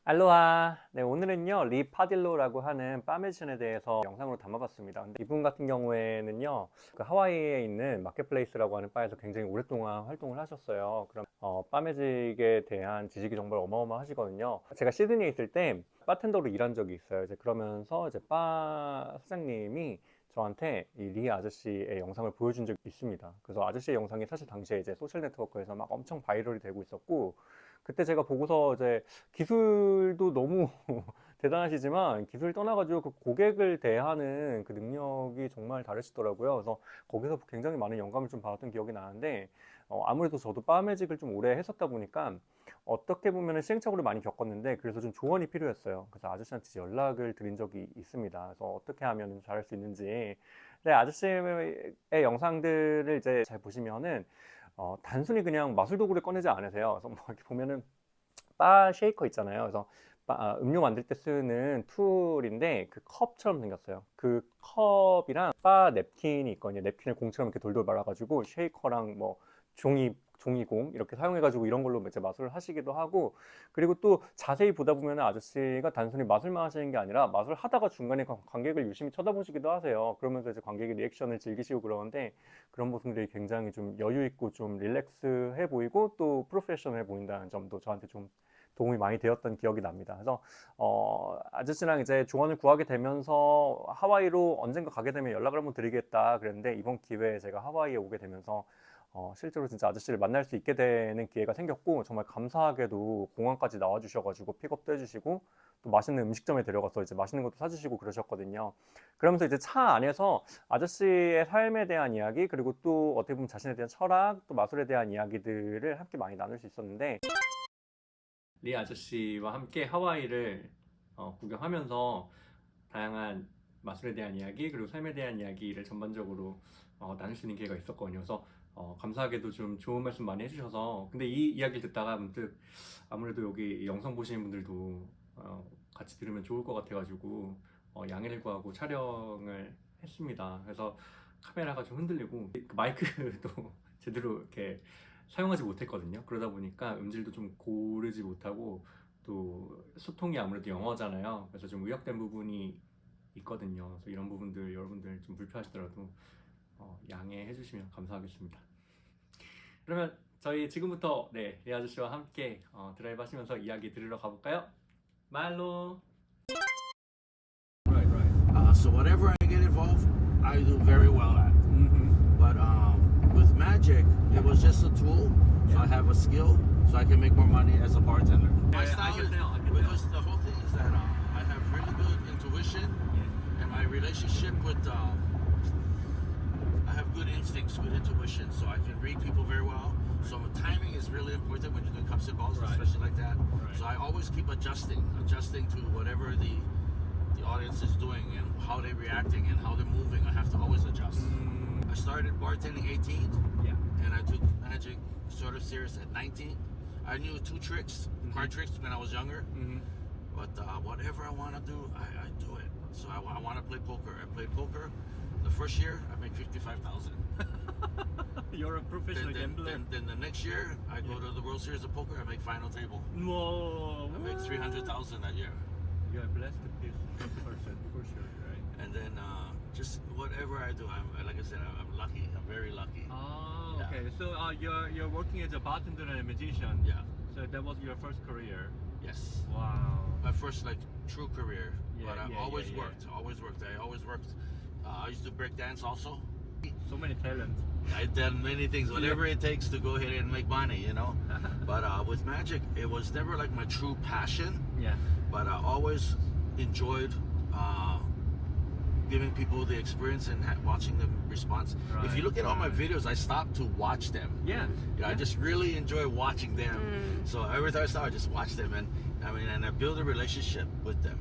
알로하. 네, 오늘은요, 리 파딜로라고 하는 바 매지션에 대해서 영상으로 담아봤습니다. 근데 이분 같은 경우에는요, 그 하와이에 있는 마켓플레이스라고 하는 바에서 굉장히 오랫동안 활동을 하셨어요. 그럼, 바 매직에 대한 지식이 정말 어마어마하시거든요. 제가 시드니에 있을 때 바텐더로 일한 적이 있어요. 이제 그러면서 이제 바 사장님이 저한테 이 리 아저씨의 영상을 보여준 적이 있습니다. 그래서 아저씨의 영상이 사실 당시에 이제 소셜 네트워크에서 막 엄청 바이럴이 되고 있었고, 그때 제가 보고서 이제 기술도 너무 대단하시지만 기술 떠나가지고 그 고객을 대하는 그 능력이 정말 다르시더라고요. 그래서 거기서 굉장히 많은 영감을 좀 받았던 기억이 나는데, 아무래도 저도 바 매직을 좀 오래 했었다 보니까 어떻게 보면 시행착오를 많이 겪었는데, 그래서 좀 조언이 필요했어요. 그래서 아저씨한테 연락을 드린 적이 있습니다. 그래서 어떻게 하면 잘할 수 있는지. 네, 아저씨의 영상들을 이제 잘 보시면은 단순히 그냥 마술 도구를 꺼내지 않으세요. 그래서 뭐 이렇게 보면은 바 쉐이커 있잖아요. 그래서 음료 만들 때 쓰는 툴인데 그 컵처럼 생겼어요. 그 컵이랑 바 냅킨이 있거든요. 냅킨을 공처럼 이렇게 돌돌 말아가지고 쉐이커랑 뭐 종이공 이렇게 사용해가지고 이런 걸로 이제 마술을 하시기도 하고, 그리고 또 자세히 보다 보면 아저씨가 단순히 마술만 하시는 게 아니라 마술 하다가 중간에 관객을 유심히 쳐다보시기도 하세요. 그러면서 이제 관객의 리액션을 즐기시고 그러는데, 그런 모습들이 굉장히 좀 여유 있고 좀 릴렉스해 보이고 또 프로페셔널해 보인다는 점도 저한테 좀 도움이 많이 되었던 기억이 납니다. 그래서 아저씨랑 이제 조언을 구하게 되면서 하와이로 언젠가 가게 되면 연락을 한번 드리겠다 그랬는데, 이번 기회에 제가 하와이에 오게 되면서 실제로 진짜 아저씨를 만날 수 있게 되는 기회가 생겼고, 정말 감사하게도 공항까지 나와주셔가지고 픽업도 해주시고 또 맛있는 음식점에 데려가서 이제 맛있는 것도 사주시고 그러셨거든요. 그러면서 이제 차 안에서 아저씨의 삶에 대한 이야기, 그리고 또 어떻게 보면 자신에 대한 철학, 또 마술에 대한 이야기들을 함께 많이 나눌 수 있었는데, 리 아저씨와 함께 하와이를 구경하면서 다양한 마술에 대한 이야기, 그리고 삶에 대한 이야기를 전반적으로 나눌 수 있는 기회가 있었거든요. 그래서 감사하게도 좀 좋은 말씀 많이 해주셔서, 근데 이 이야기를 듣다가 문득 아무래도 여기 영상 보시는 분들도 같이 들으면 좋을 것 같아가지고 양해를 구하고 촬영을 했습니다. 그래서 카메라가 좀 흔들리고 그 마이크도 제대로 이렇게 사용하지 못했거든요. 그러다 보니까 음질도 좀 고르지 못하고, 또 소통이 아무래도 영어잖아요. 그래서 좀 의역된 부분이 있거든요. 그래서 이런 부분들 여러분들 좀 불편하시더라도 양해해 주시면 감사하겠습니다. 그러면 저희 지금부터 리 아저씨와 함께 드라이브 하시면서 이야기 들으러 가볼까요? 말로. Right. So whatever I get involved, I do very well at. But with magic, it was just a tool. So I have a skill, so I can make more money as a bartender. My style is because the whole thing is that I have really good intuition, and my relationship with I have good instincts, good intuition, so I can read people very well. So timing is really important when you're doing cups and balls, especially like that. So I always keep adjusting to whatever the audience is doing and how they're reacting and how they're moving. I have to always adjust. I started bartending 18, and I took magic sort of serious at 19. I knew two tricks, card tricks when I was younger, but whatever I want to do, I do it. So I want to play poker. I played poker. The first year, I made 55,000. You're a professional gambler. Then the next year, I go to the World Series of Poker. I make final table. Whoa! I make 300,000 that year. You are blessed person for sure, right? And then just whatever I do, I'm like I said, I'm lucky. I'm very lucky. Oh, okay. So you're working as a bartender and a magician. Yeah. So that was your first career. Yes. Wow. My first like true career. Yeah, But I yeah, always yeah, worked. Always worked. I always worked. I used to break dance also. So many talents. I've done many things, whatever it takes to go ahead and make money, you know. But with magic, it was never like my true passion. Yeah. But I always enjoyed giving people the experience and watching them respond. If you look at all my videos, I stopped to watch them. Yeah. I just really enjoy watching them. So every time I start, I just watch them, and I build a relationship with them.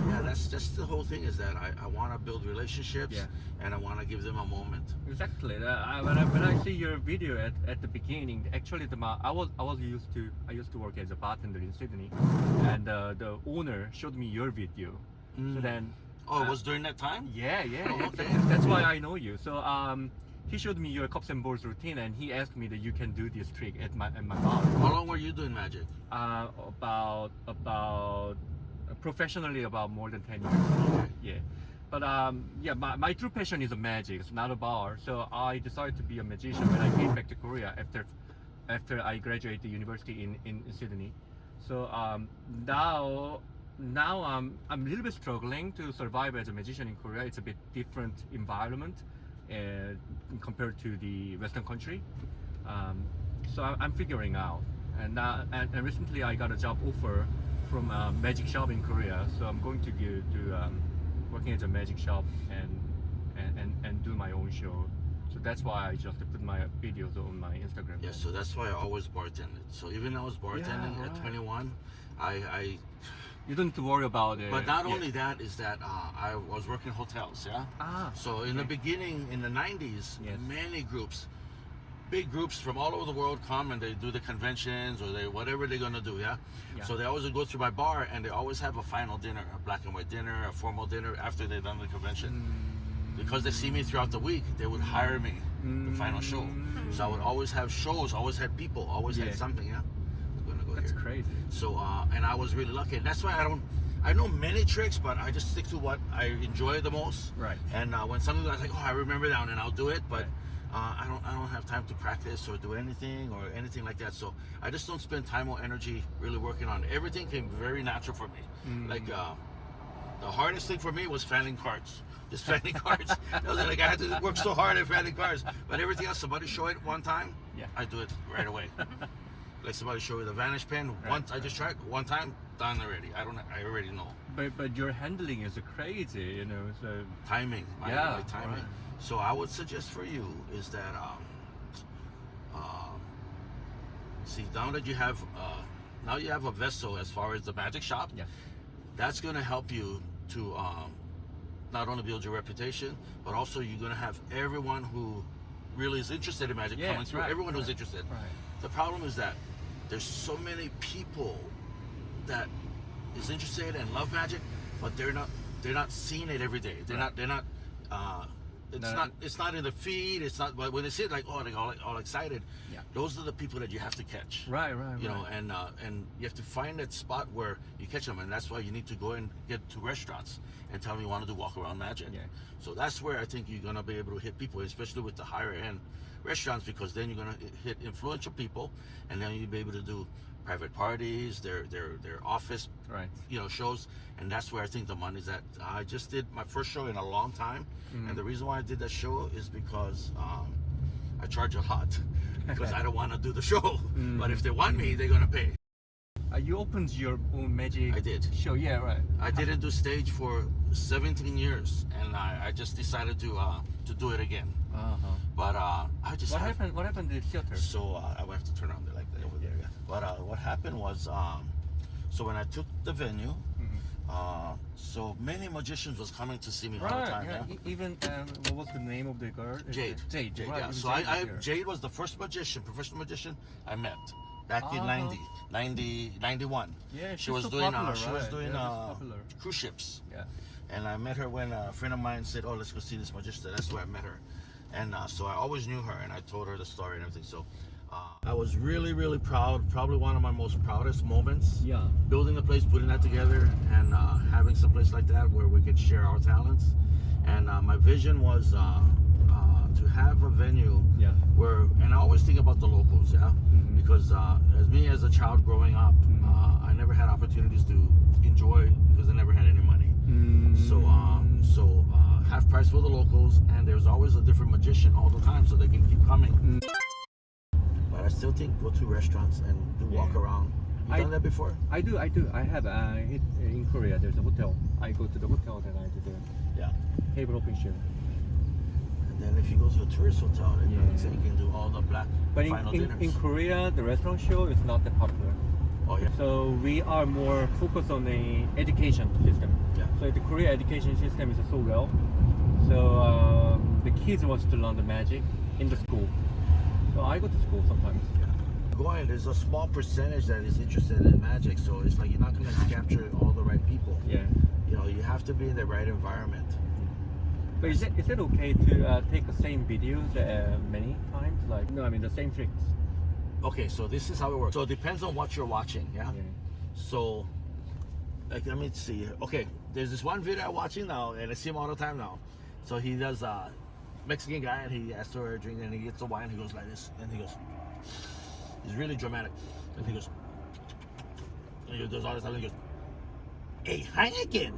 Yeah, that's just the whole thing, is that I want to build relationships, and I want to give them a moment. Exactly. When I see your video at the beginning, actually I used to work as a bartender in Sydney, and the owner showed me your video. So then. Oh, it was during that time? Yeah. Oh, okay. That's why I know you. So he showed me your cups and balls routine, and he asked me that you can do this trick at my bar. How long were you doing magic? About professionally about more than 10 years. Okay. Yeah. But yeah, my true passion is magic. It's not a bar. So I decided to be a magician when I came back to Korea after I graduated university in Sydney. So now I'm a little bit struggling to survive as a magician in Korea. It's a bit different environment compared to the Western country. So I'm figuring out. And recently I got a job offer from a magic shop in Korea. So I'm going to go to working at a magic shop and do my own show. So that's why I just put my videos on my Instagram. Yeah, so that's why I always bartended. So even I was bartending at 21, I You don't need to worry about it. but not only that is that I was working in hotels, yeah? So in the beginning, in the 90s, Yes. many groups, big groups from all over the world come and they do the conventions or they whatever they're gonna do, yeah? Yeah. So they always would go through my bar and they always have a final dinner, a black and white dinner, a formal dinner after they've done the convention. Because they see me throughout the week, they would hire me the final show. So I would always have shows, always had people, always Yeah. had something, yeah? I'm gonna go That's here. crazy. So and I was really lucky, and that's why I know many tricks, but I just stick to what I enjoy the most. Right. And when something I think, oh, I remember that, and I'll do it, but I don't have time to practice or do anything like that. So I just don't spend time or energy really working on it. Everything came very natural for me. Like the hardest thing for me was fanning cards. Just fanning cards. I was like, I had to work so hard at fanning cards, but everything else, somebody show it one time, Yeah. I do it right away. Like somebody show you the vanish pen once, I just tried one time, done already. I already know. But your handling is crazy, you know. So Timing, Yeah, my timing. right. So I would suggest for you is that see, now that you have a vessel as far as the magic shop, yeah. that's going to help you to not only build your reputation, but also you're going to have everyone who really is interested in magic Yeah, coming through. right, Everyone who's right, interested. right. The problem is that there's so many people that is interested and love magic, but they're not seeing it every day. They're Right. not. It's not in the feed. It's not. But when they see it, like, oh, they're all excited. Yeah. Those are the people that you have to catch. Right. You know, and you have to find that spot where you catch them, and that's why you need to go and get to restaurants and tell them you want to do walk around magic. Yeah. So that's where I think you're gonna be able to hit people, especially with the higher end restaurants, because then you're gonna hit influential people, and then you'll be able to do private parties, their office, Right. shows, and that's where I think the money's at. I just did my first show in a long time, and the reason why I did that show is because I charge a lot because I don't want to do the show. But if they want me, they're gonna pay. You opened your own magic I did. show, yeah, right. I didn't do stage for 17 years, and I just decided to do it again. But I just What happened? What happened to the theater? So I will have to turn on the light over there. Yeah. But what happened was, so when I took the venue, so many magicians was coming to see me all the time. Yeah. Even what was the name of the girl? Jade. Jade. Right. Yeah. even So Jade was here. Jade was the first professional magician I met back in 91. Yeah, she she's was so doing popular, she was right? doing Yeah, she's popular. cruise ships. Yeah. And I met her when a friend of mine said, "Oh, let's go see this magician." That's where I met her, and so I always knew her, and I told her the story and everything. So I was really, really proud. Probably one of my most proudest moments. Yeah. Building the place, putting that together, and having some place like that where we could share our talents. And my vision was to have a venue Yeah. where, and I always think about the locals, yeah, because as a child growing up, I never had opportunities to enjoy because I never had any money. So half price for the locals, and there's always a different magician all the time, so they can keep coming. But I still think go to restaurants and do walk around. You done that before? I do. I have in Korea. There's a hotel. I go to the hotel, then I do the Yeah. table hopping show. And then if you go to a tourist hotel, then Yeah. you can do all the black But final in dinners. Korea, the restaurant show is not that popular. Oh yeah. So we are more focused on the education system. Yeah. So the Korea education system is so well. So the kids want to learn the magic in the school. So I go to school sometimes. There's a small percentage that is interested in magic, so it's like you're not going to capture all the right people. Yeah. You have to be in the right environment. But is it okay to take the same videos many times? Like, no, I mean the same tricks. Okay, so this is how it works. So it depends on what you're watching, yeah? So, like, let me see. Okay, there's this one video I'm watching now, and I see him all the time now. So he does Mexican guy, and he asks for a drink, and he gets a wine, he goes like this, and he goes, he's really dramatic, and he goes, and he does all this stuff, and he goes, hey, Heineken!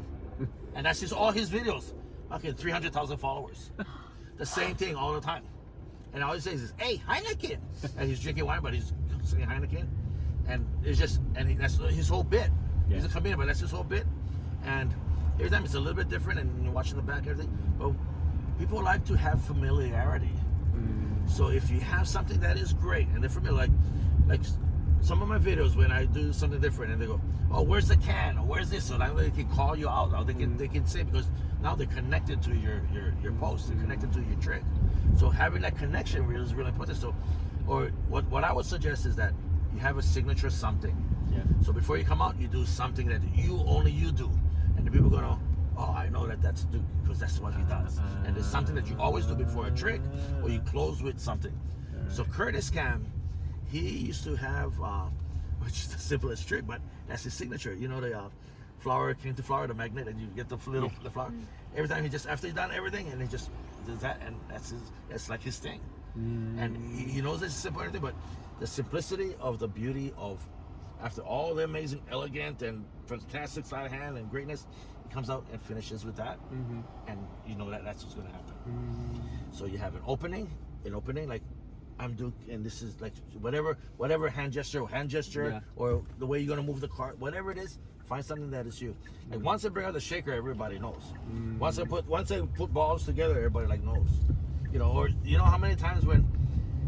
And that's just all his videos. Okay, 300,000 followers. The same thing all the time. And all he says is, hey, Heineken! And he's drinking wine, but he's saying Heineken. And it's just, that's his whole bit. He's a comedian, but that's his whole bit. And every time it's a little bit different, and you're watching the back and everything. But people like to have familiarity. So if you have something that is great, and they're familiar, like some of my videos when I do something different, and they go, oh, where's the can? Or where's this? So now they can call you out. Now they can say, because now they're connected to your post. They're connected to your trick. So having that connection is really important. So, or what I would suggest is that you have a signature something. Yeah. So before you come out, you do something that only you do, and the people go, oh, I know that's Duke because that's what he does. And it's something that you always do before a trick, or you close with something. So Curtis Cam, he used to have, which is the simplest trick, but that's his signature. You know, the flower came to flower, the magnet, and you get the flower. Every time after he's done everything, and he just does that, and that's like his thing. And he knows it's simple and everything, but the simplicity of the beauty of, after all the amazing, elegant, and fantastic sleight of hand and greatness, he comes out and finishes with that, and you know that's what's going to happen. So you have an opening, like I'm Duke, and this is like whatever hand gesture, or the way you're going to move the card, whatever it is, find something that is you. Like once I bring out the shaker, everybody knows. Once I put balls together, everybody knows. You know, or you know how many times when,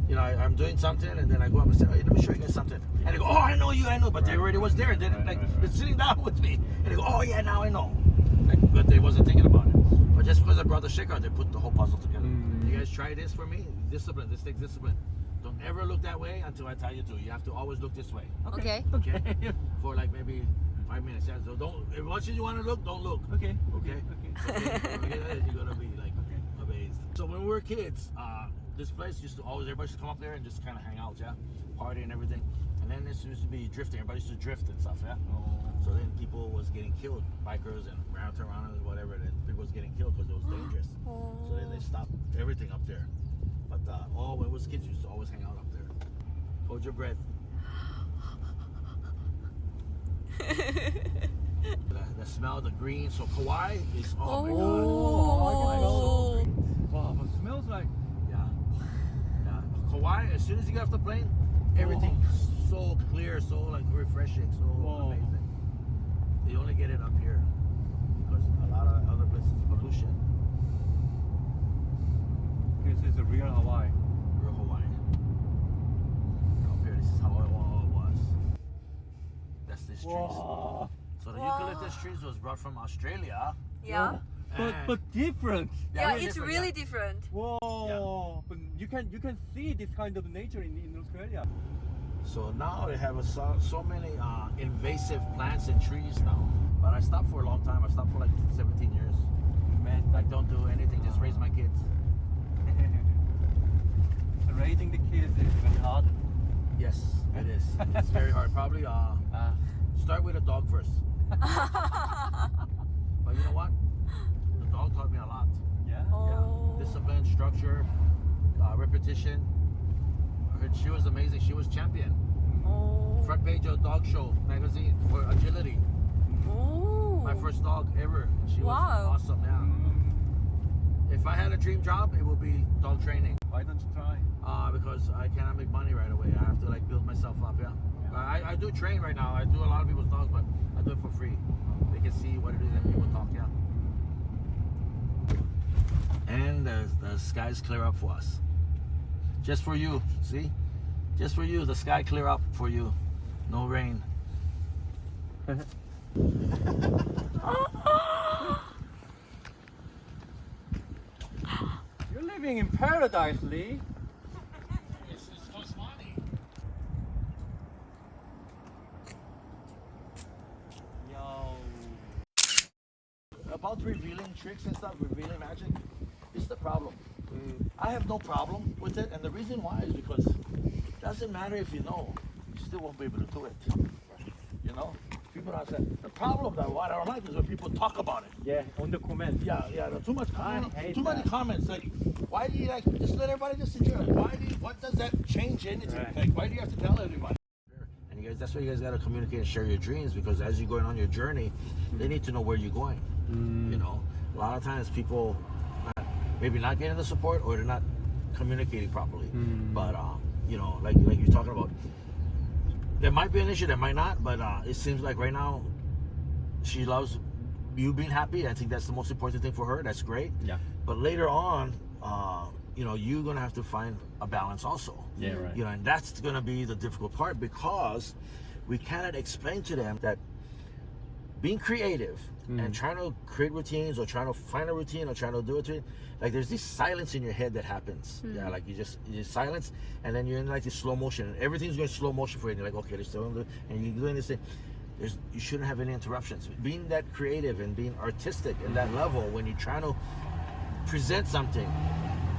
you know, I'm doing something and then I go up and say, hey, let me show you guys something. And they go, oh, I know, but they already was there. And then they're sitting down with me. And they go, oh yeah, now I know. But they wasn't thinking about it. But just because I brought the shaker out, they put the whole puzzle together. You guys try this for me? Discipline, this takes discipline. Don't ever look that way until I tell you to. You have to always look this way. Okay. Okay? For like maybe 5 minutes. Yeah? So don't, as much as you want to look, don't look. Okay. Okay? You're going to be like amazed. So when we were kids, this place used to everybody used to come up there and just kind of hang out, yeah? Party and everything. And then this used to be drifting. Everybody used to drift and stuff, yeah? So then people was getting killed, bikers and round and whatever. And people was getting killed because it was dangerous. So then they stopped everything up there. But when it was kids, used to always hang out up there. Hold your breath. The smell, the green. So Kauai is, oh my God. Wow, but it smells like. Kauai, as soon as you get off the plane, everything's so clear, so like refreshing, so amazing. You only get it up here because a lot of other places pollution. This is a real Hawaii. Real Hawaii. Up here, this is how it all was. That's this trees. Wow. So the eucalyptus trees was brought from Australia. Yeah. But different. Yeah, really it's different, really different. Whoa. But you can see this kind of nature in Australia. So now they have so many invasive plants and trees now. But I stopped for a long time. I stopped for like 17 years. Man, Like don't do anything, just raise my kids. raising the kids is even harder. Yes, it is. It's very hard. Probably start with a dog first. But you know what? The dog taught me a lot. Yeah. Yeah. Discipline, structure, repetition. I heard she was amazing. She was champion. Front page of Dog Show magazine for agility. My first dog ever. She was awesome. Yeah. If I had a dream job, it would be dog training. Why don't you try? Because I cannot make money right away. I have to like build myself up. Yeah. I do train right now. I do a lot of people's dogs, but I do it for free. They can see what it is and people talk. Yeah. And the skies clear up for us. Just for you, see? Just for you, the sky clear up for you. No rain. You're living in paradise, Lee. It's cost money. Yo. about revealing tricks and stuff, revealing magic, it's the problem. I have no problem with it, and the reason why is because it doesn't matter if you know, you still won't be able to do it. You know? People don't say the problem that what I don't like is when people talk about it. Yeah, on the comment. Yeah, too much hate too many that. comments. Like, why do you like just let everybody just enjoy it? What does that change anything? Right. Like, why do you have to tell everybody? And you guys, that's why you guys gotta communicate and share your dreams, because as you're going on your journey, they need to know where you're going. You know, a lot of times people maybe not getting the support, or they're not communicating properly. But you know, like you're talking about, there might be an issue, there might not, but it seems like right now she loves you being happy. I think that's the most important thing for her. That's great. Yeah. But later on, you know, you're gonna have to find a balance also. Yeah, right. You know, and that's gonna be the difficult part, because we cannot explain to them that being creative and trying to create routines, or trying to find a routine, or trying to do it, like there's this silence in your head that happens. Yeah, like you just silence, and then you're in like this slow motion, and everything's going slow motion for you. And you're like, okay, there's still, and you're doing this thing. You shouldn't have any interruptions. Being that creative and being artistic in that level, when you're trying to present something,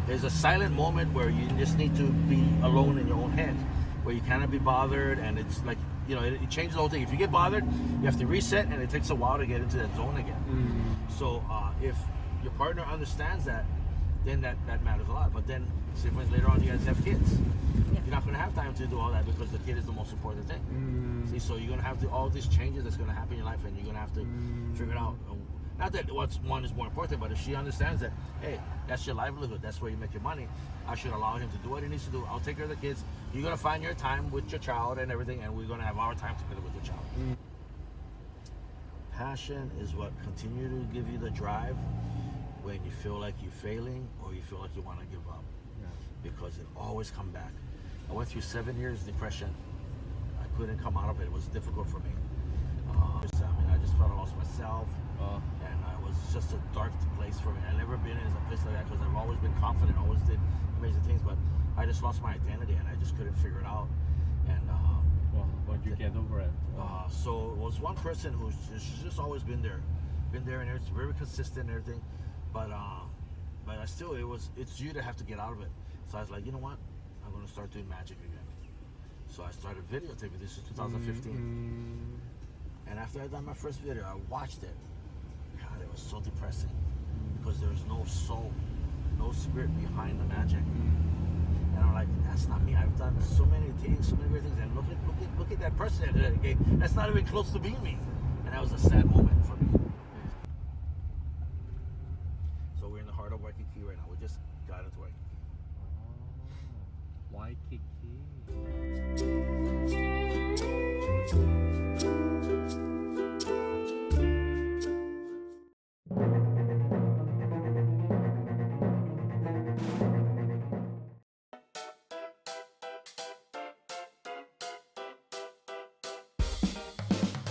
there's a silent moment where you just need to be alone in your own head, where you cannot be bothered, and it's like, you know, it changes the whole thing. If you get bothered, you have to reset, and it takes a while to get into that zone again. So if your partner understands that, then that matters a lot. But then, say for instance, later on you guys have kids. Yeah. You're not going to have time to do all that, because the kid is the most important thing. See, so you're going to have to, all these changes that's going to happen in your life, and you're going to have to figure it out. Not that one is more important, but if she understands that, hey, that's your livelihood, that's where you make your money, I should allow him to do what he needs to do. I'll take care of the kids. You're going to find your time with your child and everything, and we're going to have our time together with your child. Passion is what continue to give you the drive when you feel like you're failing, or you feel like you want to give up. Because it always come back. I went through 7 years depression. I couldn't come out of it. It was difficult for me. I just felt I lost myself, and it was just a dark place for me. I've never been in a place like that, because I've always been confident, always did amazing things, but I just lost my identity, and I just couldn't figure it out. And But you get over it. so it was one person who's just always been there, and it's very consistent and everything. But I still, it's you that have to get out of it. So I was like, you know what? I'm gonna start doing magic again. So I started videotaping. This is 2015. And after I done my first video, I watched it. God, it was so depressing, because there was no soul, no spirit behind the magic. And I'm like, that's not me. I've done so many things, so many great things, and look at that person that did it. Okay, that's not even close to being me. And that was a sad